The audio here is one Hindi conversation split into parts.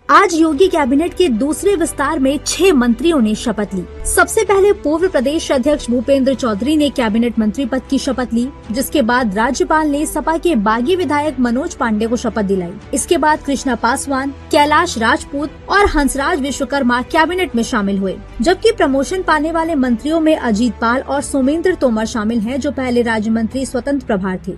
आज योगी कैबिनेट के दूसरे विस्तार में 6 मंत्रियों ने शपथ ली। सबसे पहले पूर्व प्रदेश अध्यक्ष भूपेंद्र चौधरी ने कैबिनेट मंत्री पद की शपथ ली, जिसके बाद राज्यपाल ने सपा के बागी विधायक मनोज पांडे को शपथ दिलाई। इसके बाद कृष्णा पासवान, कैलाश राजपूत और हंसराज विश्वकर्मा कैबिनेट में शामिल हुए, जबकि प्रमोशन पाने वाले मंत्रियों में अजीत पाल और सोमेंद्र तोमर शामिल हैं, जो पहले राज्य मंत्री स्वतंत्र प्रभार थे।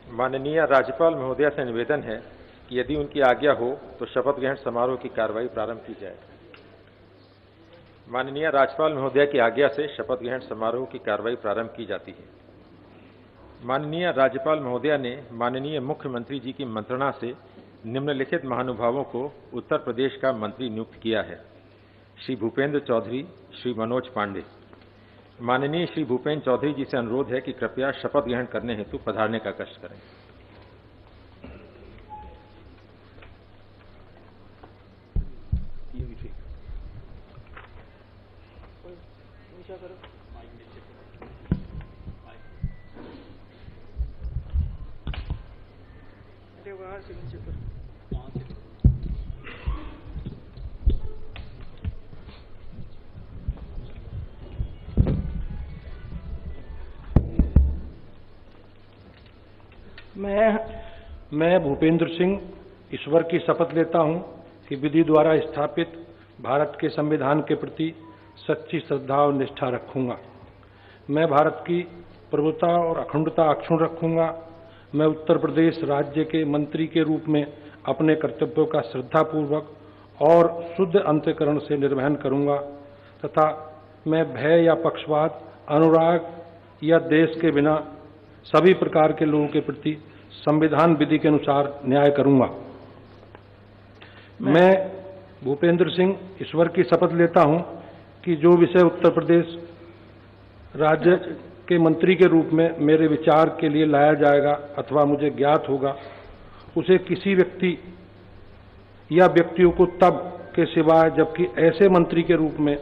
माननीय राज्यपाल महोदया से निवेदन है कि यदि उनकी आज्ञा हो तो शपथ ग्रहण समारोह की कार्रवाई प्रारंभ की जाए। माननीय राज्यपाल महोदया की आज्ञा से शपथ ग्रहण समारोह की कार्रवाई प्रारंभ की जाती है। माननीय राज्यपाल महोदया ने माननीय मुख्यमंत्री जी की मंत्रणा से निम्नलिखित महानुभावों को उत्तर प्रदेश का मंत्री नियुक्त किया है: श्री भूपेंद्र चौधरी, श्री मनोज पांडे। माननीय श्री भूपेंद्र चौधरी जी से अनुरोध है कि कृपया शपथ ग्रहण करने हेतु पधारने का कष्ट करें। मैं भूपेंद्र सिंह ईश्वर की शपथ लेता हूं कि विधि द्वारा स्थापित भारत के संविधान के प्रति सच्ची श्रद्धा और निष्ठा रखूंगा। मैं भारत की प्रभुता और अखंडता अक्षुण्ण रखूंगा। मैं उत्तर प्रदेश राज्य के मंत्री के रूप में अपने कर्तव्यों का श्रद्धापूर्वक और शुद्ध अंतःकरण से निर्वहन करूंगा तथा मैं भय या पक्षपात, अनुराग या देश के बिना सभी प्रकार के लोगों के प्रति संविधान विधि के अनुसार न्याय करूंगा। मैं भूपेंद्र सिंह ईश्वर की शपथ लेता हूं कि जो विषय उत्तर प्रदेश राज्य के मंत्री के रूप में मेरे विचार के लिए लाया जाएगा अथवा मुझे ज्ञात होगा, उसे किसी व्यक्ति या व्यक्तियों को तब के सिवाय जबकि ऐसे मंत्री के रूप में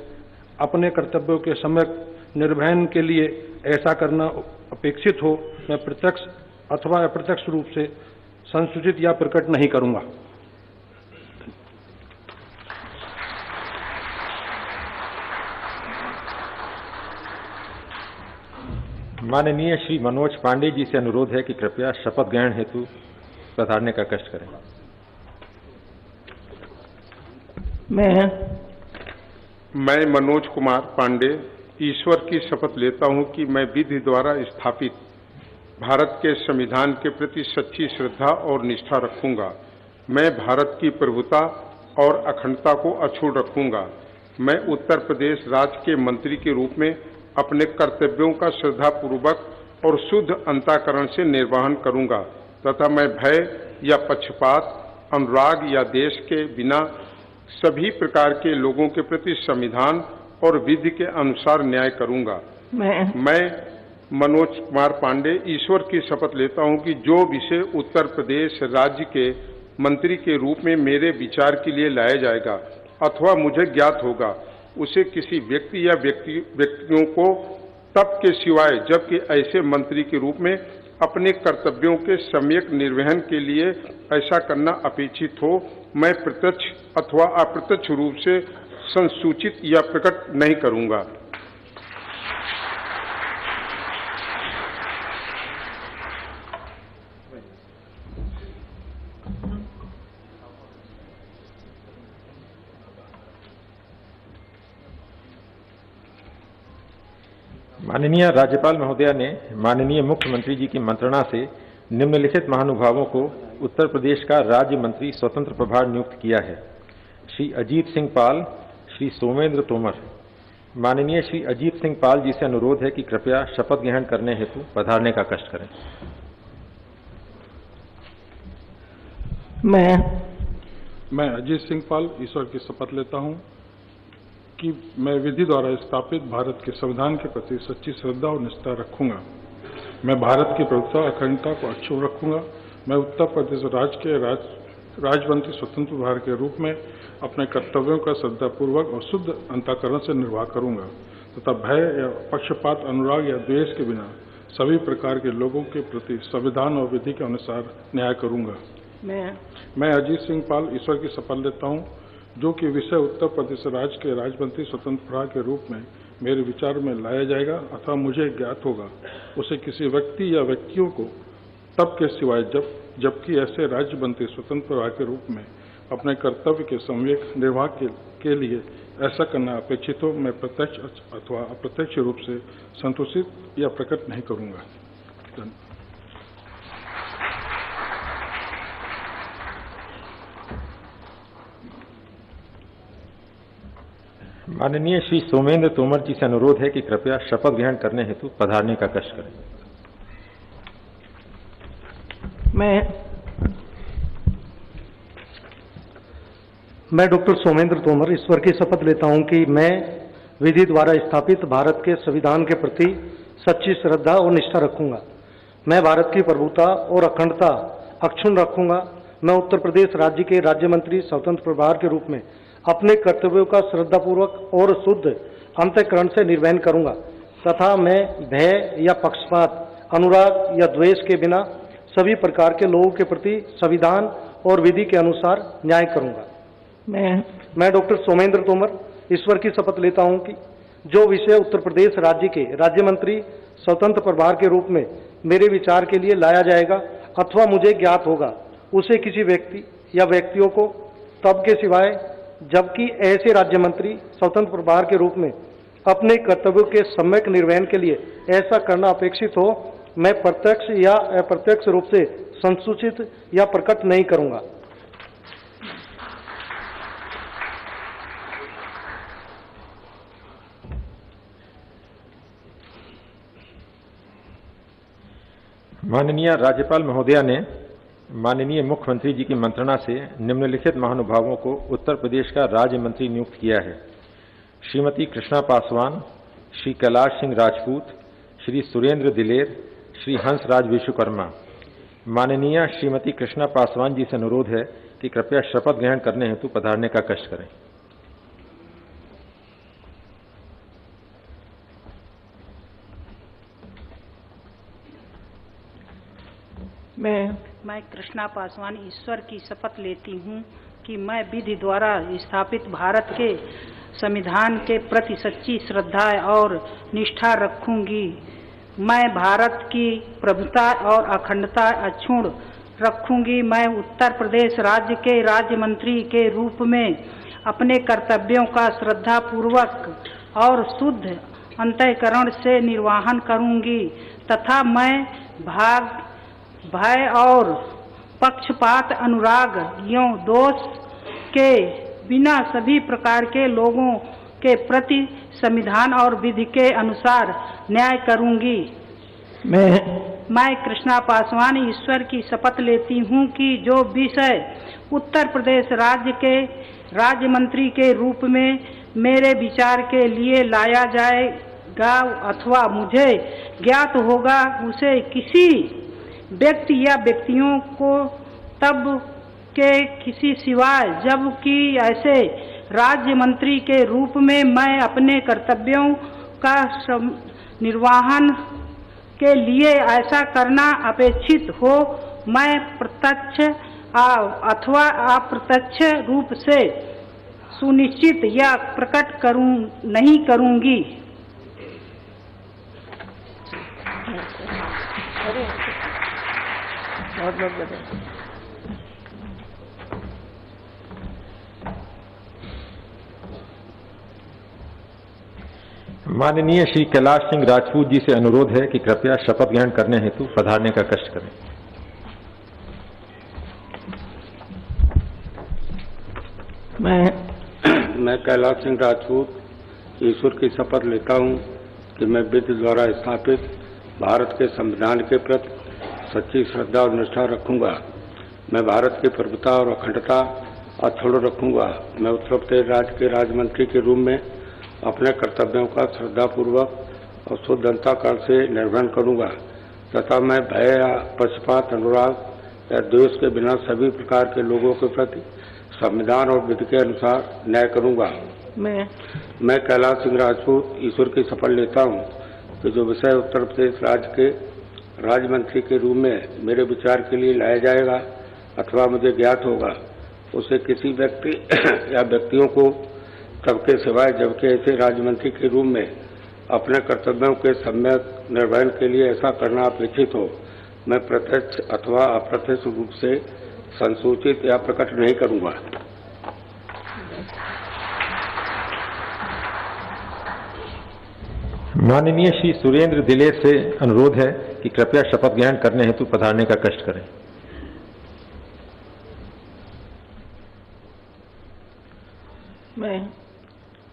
अपने कर्तव्यों के सम्यक निर्वहन के लिए ऐसा करना अपेक्षित हो, मैं प्रत्यक्ष अथवा अप्रत्यक्ष रूप से संसूचित या प्रकट नहीं करूंगा। माननीय श्री मनोज पांडे जी से अनुरोध है कि कृपया शपथ ग्रहण हेतु पधारने का कष्ट करें। मैं मनोज कुमार पांडे ईश्वर की शपथ लेता हूं कि मैं विधि द्वारा स्थापित भारत के संविधान के प्रति सच्ची श्रद्धा और निष्ठा रखूंगा। मैं भारत की प्रभुता और अखंडता को अक्षुण्ण रखूंगा। मैं उत्तर प्रदेश राज्य के मंत्री के रूप में अपने कर्तव्यों का श्रद्धापूर्वक और शुद्ध अंतःकरण से निर्वहन करूंगा तथा मैं भय या पक्षपात, अनुराग या देश के बिना सभी प्रकार के लोगों के प्रति संविधान और विधि के अनुसार न्याय करूंगा। मैं मनोज कुमार पांडे ईश्वर की शपथ लेता हूं कि जो विषय उत्तर प्रदेश राज्य के मंत्री के रूप में मेरे विचार के लिए लाया जाएगा अथवा मुझे ज्ञात होगा, उसे किसी व्यक्ति या व्यक्तियों को तब के सिवाय जबकि ऐसे मंत्री के रूप में अपने कर्तव्यों के सम्यक निर्वहन के लिए ऐसा करना अपेक्षित हो, मैं प्रत्यक्ष अथवा अप्रत्यक्ष रूप से संसूचित या प्रकट नहीं करूंगा। माननीय राज्यपाल महोदया ने माननीय मुख्यमंत्री जी की मंत्रणा से निम्नलिखित महानुभावों को उत्तर प्रदेश का राज्य मंत्री स्वतंत्र प्रभार नियुक्त किया है: श्री अजीत सिंह पाल, श्री सोमेंद्र तोमर। माननीय श्री अजीत सिंह पाल जी से अनुरोध है कि कृपया शपथ ग्रहण करने हेतु पधारने का कष्ट करें। मैं अजीत सिंह पाल ईश्वर की शपथ लेता हूं कि मैं विधि द्वारा स्थापित भारत के संविधान के प्रति सच्ची श्रद्धा और निष्ठा रखूंगा। मैं भारत की प्रभुता अखंडता को अक्षुण्ण रखूंगा। मैं उत्तर प्रदेश राज्य के राज्य मंत्री स्वतंत्र प्रभार के रूप में अपने कर्तव्यों का श्रद्धापूर्वक और शुद्ध अंतःकरण से निर्वाह करूंगा तथा भय या पक्षपात, अनुराग या द्वेष के बिना सभी प्रकार के लोगों के प्रति संविधान और विधि के अनुसार न्याय करूंगा। मैं अजीत सिंह पाल ईश्वर की शपथ लेता हूं, जो कि विषय उत्तर प्रदेश राज्य के राज्य मंत्री स्वतंत्र प्रभार के रूप में मेरे विचार में लाया जाएगा अथवा मुझे ज्ञात होगा, उसे किसी व्यक्ति या व्यक्तियों को तब के सिवाय जबकि ऐसे राज्य मंत्री स्वतंत्र प्रभार के रूप में अपने कर्तव्य के सम्यक निर्वाह के लिए ऐसा करना अपेक्षित हो, मैं प्रत्यक्ष अथवा अप्रत्यक्ष रूप से संतोषित या प्रकट नहीं करूंगा। माननीय श्री सोमेंद्र तोमर जी से अनुरोध है कि कृपया शपथ ग्रहण करने हेतु पधारने का कष्ट करें। मैं डॉक्टर सोमेंद्र तोमर ईश्वर की शपथ लेता हूं कि मैं विधि द्वारा स्थापित भारत के संविधान के प्रति सच्ची श्रद्धा और निष्ठा रखूंगा। मैं भारत की प्रभुता और अखंडता अक्षुण्ण रखूंगा। मैं उत्तर प्रदेश राज्य के राज्य मंत्री स्वतंत्र प्रभार के रूप में अपने कर्तव्यों का श्रद्धापूर्वक और शुद्ध अंतःकरण से निर्वहन करूंगा तथा मैं भय या पक्षपात, अनुराग या द्वेष के बिना सभी प्रकार के लोगों के प्रति संविधान और विधि के अनुसार न्याय करूंगा। मैं डॉक्टर सोमेंद्र तोमर ईश्वर की शपथ लेता हूं कि जो विषय उत्तर प्रदेश राज्य के राज्य मंत्री स्वतंत्र प्रभार के रूप में मेरे विचार के लिए लाया जाएगा अथवा मुझे ज्ञात होगा, उसे किसी व्यक्ति या व्यक्तियों को तब के सिवाय जबकि ऐसे राज्य मंत्री स्वतंत्र प्रभार के रूप में अपने कर्तव्यों के सम्यक निर्वहन के लिए ऐसा करना अपेक्षित हो, मैं प्रत्यक्ष या अप्रत्यक्ष रूप से संसूचित या प्रकट नहीं करूंगा। माननीय राज्यपाल महोदया ने माननीय मुख्यमंत्री जी की मंत्रणा से निम्नलिखित महानुभावों को उत्तर प्रदेश का राज्य मंत्री नियुक्त किया है। श्रीमती कृष्णा पासवान, श्री कैलाश सिंह राजपूत, श्री सुरेंद्र दिलेर, श्री हंसराज विश्वकर्मा। माननीय श्रीमती कृष्णा पासवान जी से अनुरोध है कि कृपया शपथ ग्रहण करने हेतु पधारने का कष्ट करें। मैं कृष्णा पासवान ईश्वर की शपथ लेती हूँ कि मैं विधि द्वारा स्थापित भारत के संविधान के प्रति सच्ची श्रद्धा और निष्ठा रखूंगी। मैं भारत की प्रभुता और अखंडता अक्षुण्ण रखूंगी। मैं उत्तर प्रदेश राज्य के राज्य मंत्री के रूप में अपने कर्तव्यों का श्रद्धापूर्वक और शुद्ध अंतःकरण से निर्वहन करूंगी तथा मैं भय और पक्षपात, अनुराग एवं दोष के बिना सभी प्रकार के लोगों के प्रति संविधान और विधि के अनुसार न्याय करूंगी। मैं कृष्णा पासवान ईश्वर की शपथ लेती हूं कि जो विषय उत्तर प्रदेश राज्य के राज्य मंत्री के रूप में मेरे विचार के लिए लाया जाएगा अथवा मुझे ज्ञात होगा, उसे किसी व्यक्ति या व्यक्तियों को तब के किसी सिवाय जबकि ऐसे राज्य मंत्री के रूप में मैं अपने कर्तव्यों का निर्वहन के लिए ऐसा करना अपेक्षित हो, मैं प्रत्यक्ष अथवा अप्रत्यक्ष रूप से सुनिश्चित या प्रकट नहीं करूंगी। माननीय श्री कैलाश सिंह राजपूत जी से अनुरोध है कि कृपया शपथ ग्रहण करने हेतु पधारने का कष्ट करें। मैं कैलाश सिंह राजपूत ईश्वर की शपथ लेता हूं कि मैं विधि द्वारा स्थापित भारत के संविधान के प्रति सच्ची श्रद्धा और निष्ठा रखूंगा। मैं भारत की प्रभुता और अखंडता अक्षुण्ण रखूंगा। मैं उत्तर प्रदेश राज्य के राज्य मंत्री के रूप में अपने कर्तव्यों का श्रद्धापूर्वक और शुद्ध अंतःकरण से निर्वहन करूंगा तथा मैं भय या पक्षपात, अनुराग या द्वेष के बिना सभी प्रकार के लोगों के प्रति संविधान और विधि के अनुसार न्याय करूंगा। मैं कैलाश सिंह राजपूत ईश्वर की शपथ लेता हूं कि जो विषय उत्तर प्रदेश राज्य के राज्य मंत्री के रूप में मेरे विचार के लिए लाया जाएगा अथवा मुझे ज्ञात होगा, उसे किसी व्यक्ति या व्यक्तियों को तब के सिवाय जबकि ऐसे राज्य मंत्री के रूप में अपने कर्तव्यों के सम्यक निर्वहन के लिए ऐसा करना अपेक्षित हो, मैं प्रत्यक्ष अथवा अप्रत्यक्ष रूप से संसूचित या प्रकट नहीं करूंगा। माननीय श्री सुरेंद्र दिलेर से अनुरोध है कि कृपया शपथ ग्रहण करने हेतु पधारने का कष्ट करें।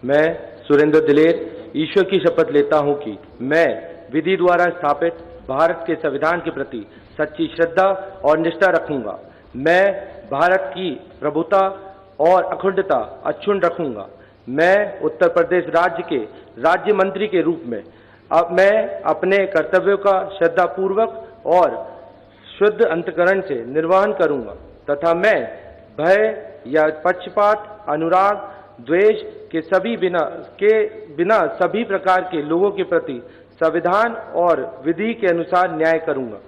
मैं सुरेंद्र दिलेर ईश्वर की शपथ लेता हूं कि मैं विधि द्वारा स्थापित भारत के संविधान के प्रति सच्ची श्रद्धा और निष्ठा रखूंगा। मैं भारत की प्रभुता और अखंडता अक्षुण्ण रखूंगा। मैं उत्तर प्रदेश राज्य के राज्य मंत्री के रूप में मैं अपने कर्तव्यों का श्रद्धापूर्वक और शुद्ध अंतःकरण से निर्वहन करूंगा तथा मैं भय या पक्षपात, अनुराग, द्वेष के बिना सभी प्रकार के लोगों के प्रति संविधान और विधि के अनुसार न्याय करूंगा।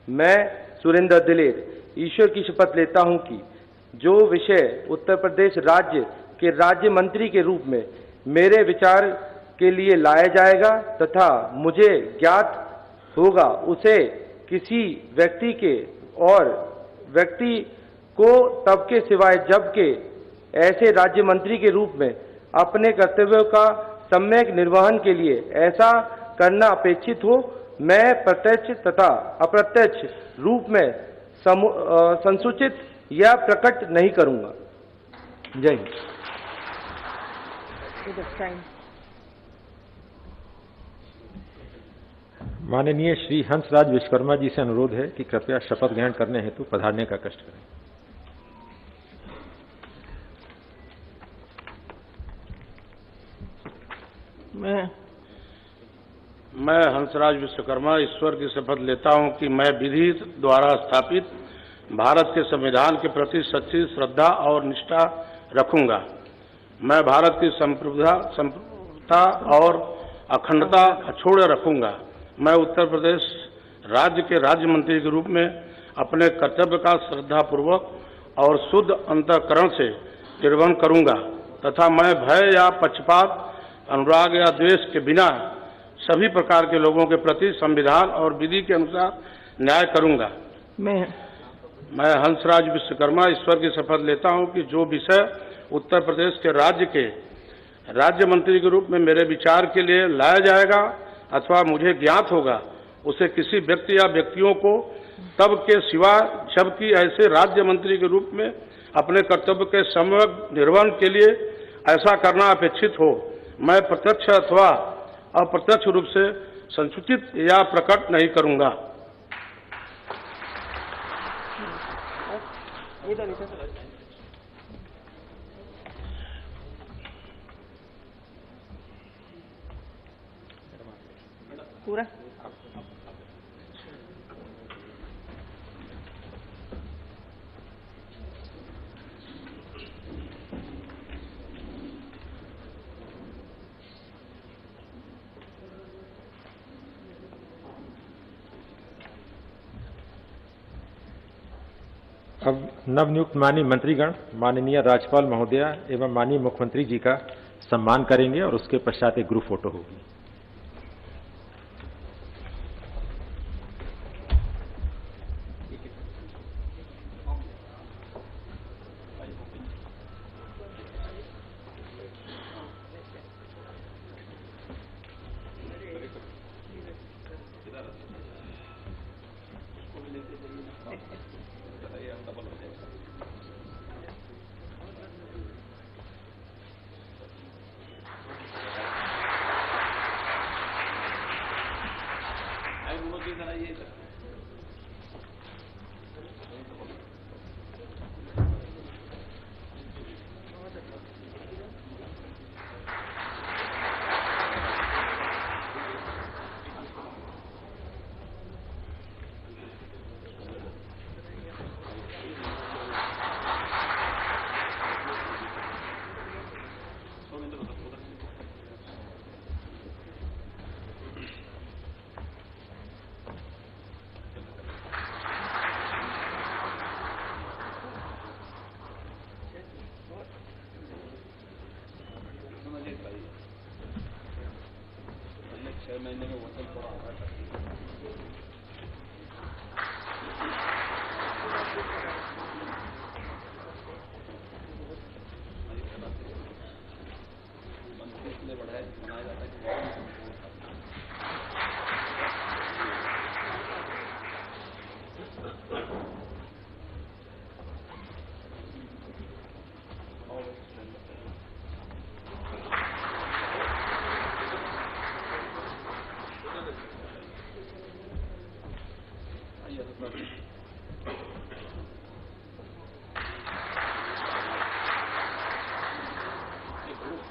मैं सुरेंद्र दिलेर ईश्वर की शपथ लेता हूं कि जो विषय उत्तर प्रदेश राज्य के राज्य मंत्री के रूप में मेरे विचार के लिए लाया जाएगा तथा मुझे ज्ञात होगा, उसे किसी व्यक्ति को तब के सिवाय जबकि ऐसे राज्य मंत्री के रूप में अपने कर्तव्यों का सम्यक निर्वहन के लिए ऐसा करना अपेक्षित हो, मैं प्रत्यक्ष तथा अप्रत्यक्ष रूप में संसूचित या प्रकट नहीं करूंगा। जय हिंद। माननीय श्री हंसराज विश्वकर्मा जी से अनुरोध है कि कृपया शपथ ग्रहण करने हेतु पधारने का कष्ट करें। मैं हंसराज विश्वकर्मा ईश्वर की शपथ लेता हूं कि मैं विधि द्वारा स्थापित भारत के संविधान के प्रति सच्ची श्रद्धा और निष्ठा रखूंगा। मैं भारत की संप्रभुता और अखंडता अक्षुण्ण रखूंगा। मैं उत्तर प्रदेश राज्य के राज्य मंत्री के रूप में अपने कर्तव्य का श्रद्धापूर्वक और शुद्ध अंतःकरण से निर्वहन करूंगा तथा मैं भय या पक्षपात, अनुराग या द्वेष के बिना सभी प्रकार के लोगों के प्रति संविधान और विधि के अनुसार न्याय करूंगा। मैं हंसराज विश्वकर्मा ईश्वर की शपथ लेता हूं कि जो विषय उत्तर प्रदेश के राज्य मंत्री के रूप में मेरे विचार के लिए लाया जाएगा अथवा मुझे ज्ञात होगा, उसे किसी व्यक्ति या व्यक्तियों को तब के सिवा जबकि ऐसे राज्य मंत्री के रूप में अपने कर्तव्य के सम्यक निर्वहन के लिए ऐसा करना अपेक्षित हो, मैं प्रत्यक्ष अथवा अप्रत्यक्ष रूप से संसूचित या प्रकट नहीं करूंगा। पूरा अब नवनियुक्त माननीय मंत्रीगण माननीय राज्यपाल महोदया एवं माननीय मुख्यमंत्री जी का सम्मान करेंगे और उसके पश्चात एक ग्रुप फोटो होगी।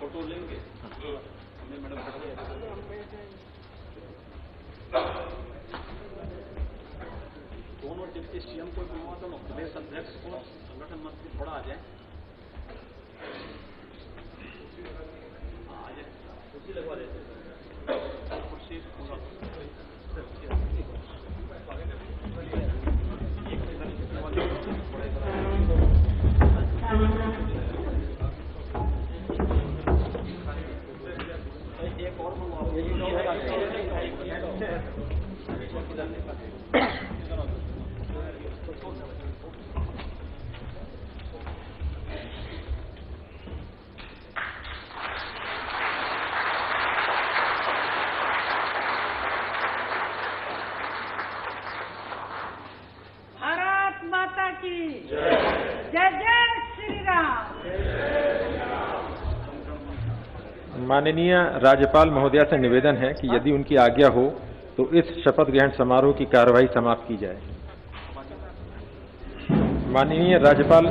फोटो लेंगे दोनों डिप्टी सीएम को दोनों प्रदेश अध्यक्ष को संगठन मंत्री थोड़ा आ जाए कुर्सी लगवा देते कुर्सी भारत माता की जय जय श्री राम। माननीय राज्यपाल महोदया से निवेदन है कि यदि उनकी आज्ञा हो तो इस शपथ ग्रहण समारोह की कार्यवाही समाप्त की जाए। माननीय राज्यपाल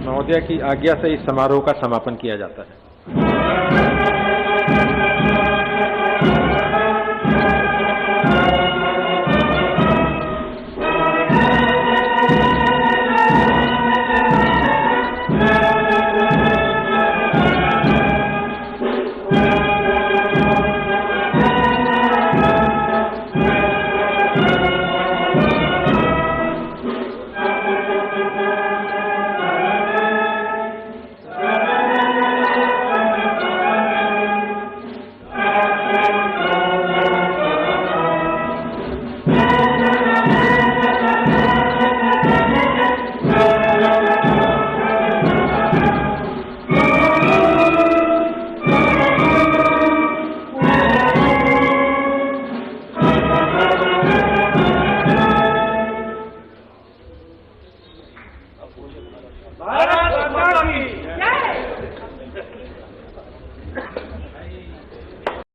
महोदया की आज्ञा से इस समारोह का समापन किया जाता है। भारत माता की जय।